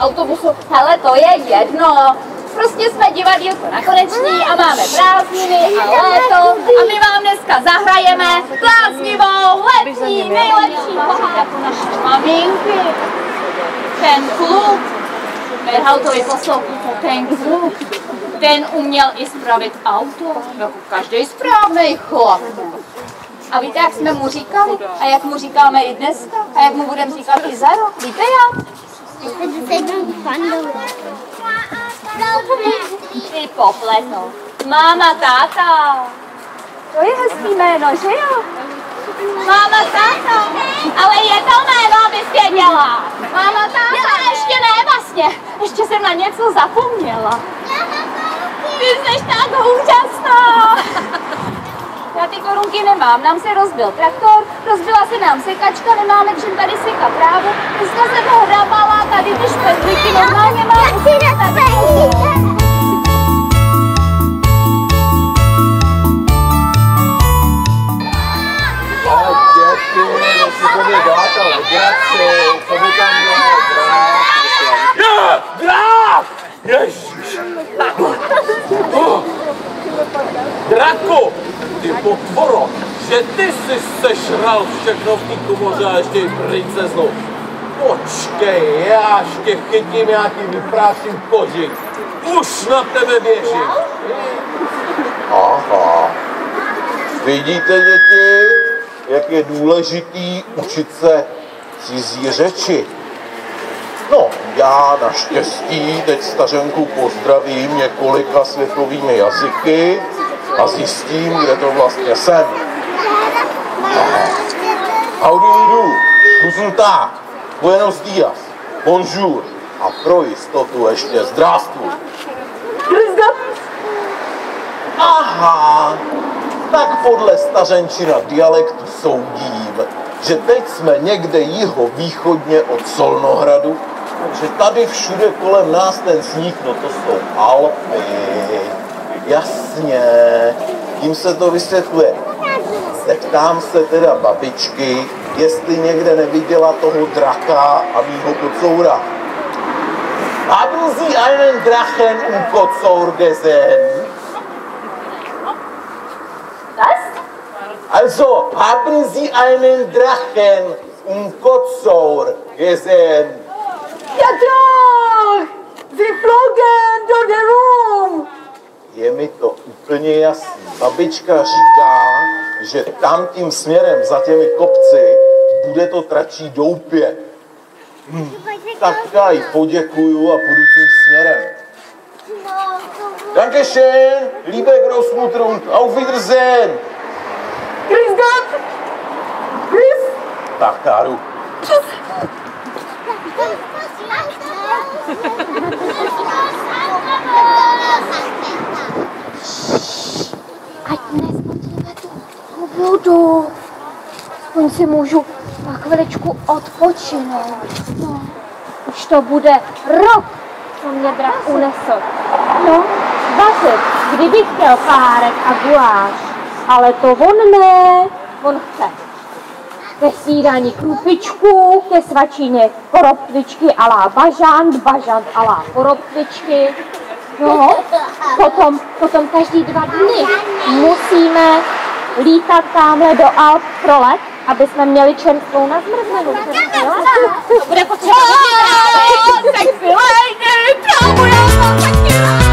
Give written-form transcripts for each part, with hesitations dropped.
autobusu. Hele, to je jedno. Prostě jsme divadýlko na Koneční a máme prázdniny a léto a my vám dneska zahrajeme bláznivou, letní, nejlepší pohádku naší maminky. Ten kluk, Merhautovi poslouchejte, ten kluk, ten uměl i spravit auto, jako každý správnej chlap. A víte, jak jsme mu říkali? A jak mu říkáme i dneska? A jak mu budeme říkat i za rok? Víte jak? Ty popleto. Máma, táta. To je hezký jméno, že jo? Máma, táta. Ale je to jméno, abys věděla. Máma, táta. Ale ještě ne vlastně. Ještě jsem na něco zapomněla. Ty jsi tak úžasná. Já ty korunky nemám, nám se rozbil traktor, rozbila se nám sekačka, nemáme čím tady sekat trávu, dneska jsem hledala tady ty špendlíky, normálně mám úplně tady. Drák! Ježiš! Drako! Ty potvoro, že ty jsi sešral všechno v té komoře a ještě i princeznu. Počkej, já ještě chytím, já ti vypráším koži. Už na tebe běžím. Aha. Vidíte, děti, jak je důležitý učit se cizí řeči. No, já naštěstí teď stařenku pozdravím několika světovými jazyky a zjistím, kde to vlastně jsem. How do you do? Guten Tag, buenos días, bonjour a pro jistotu ještě zdravstvuj. Aha, tak podle stařenčina dialektu soudím, že teď jsme někde jihovýchodně od Solnohradu, že tady všude kolem nás ten sníh, no to jsou Alpy. Jasně, tím se to vysvětluje. Zeptám se teda babičky, jestli někde neviděla toho draka a mýho kocoura. Haben Sie einen Drachen und Kocour gesehen? Was? Also, haben Sie einen Drachen und Kocour gesehen? Ja doch! Sie flogen durch den Raum! Je mi to úplně jasný. Babička říká, že tam tím směrem za těmi kopci bude to tračí doupě. Tak já jí poděkuju a půjdu tím směrem. Dankeschön, liebe Großmutter und auf Wiedersehen. Grüß Gott! Grüß! Tak, Káru. Ať nespotříme tu vodu. Aspoň si můžu na chviličku odpočinout. No, už to bude rok, co mě drak unesl. No, vařit, kdybych chtěl párek a guláš. Ale to on ne, on chce. Ke snídani krupičku, ke svačině koroptvičky a la bažant, bažant a la koroptvičky. No, potom každý 2 dny musíme lítat tamhle do Alp pro let, aby jsme měli čerstvou na zmrzlinu. To bude potřeba hodně. Tak si lejny, právo, já mám taky rád.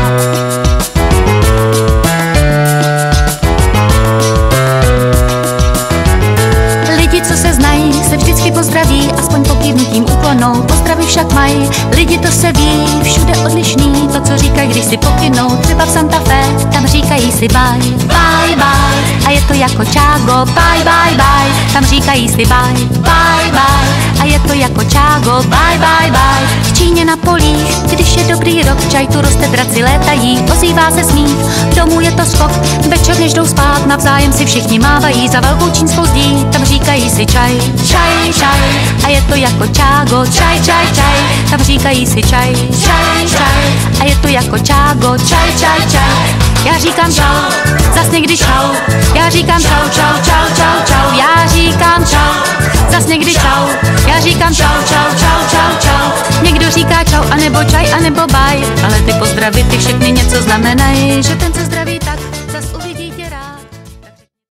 Lidi, co se znají, se vždycky pozdraví, aspoň pokývnutím úklonou. Pozdravy však mají, lidi to se ví, všude odlišný, to, co říkají, když si pokynou. Třeba v Santa Fe, tam říkají si bye, bye, bye. A je to jako čágo, bye, bye, bye. Tam říkají si bye, bye, bye. A je to jako čágo, bye, bye, bye. V Číně na polích, když je dobrý rok, čaj tu roste, draci létají, ozývá se smích, domů je to skok, večer než jdou spát, navzájem si všichni mávají, za velkou čínskou zdí, tam říkají si čaj, čaj, čaj. A je to jako čágo, čaj, čaj, čaj. Tam říkají si čaj, čaj, čaj. A je to jako čágo, čaj, čaj, čaj. Já říkám čau, zas někdy čau. Já říkám čau, čau, čau, čau, čau. Já říkám čau, zas někdy čau. Já říkám čau, čau, čau, čau, čau. Někdo říká čau a anebo čaj, anebo baj. Ale ty pozdravy, ty všechny něco znamenají, že ten se zdraví tak zas uvidí.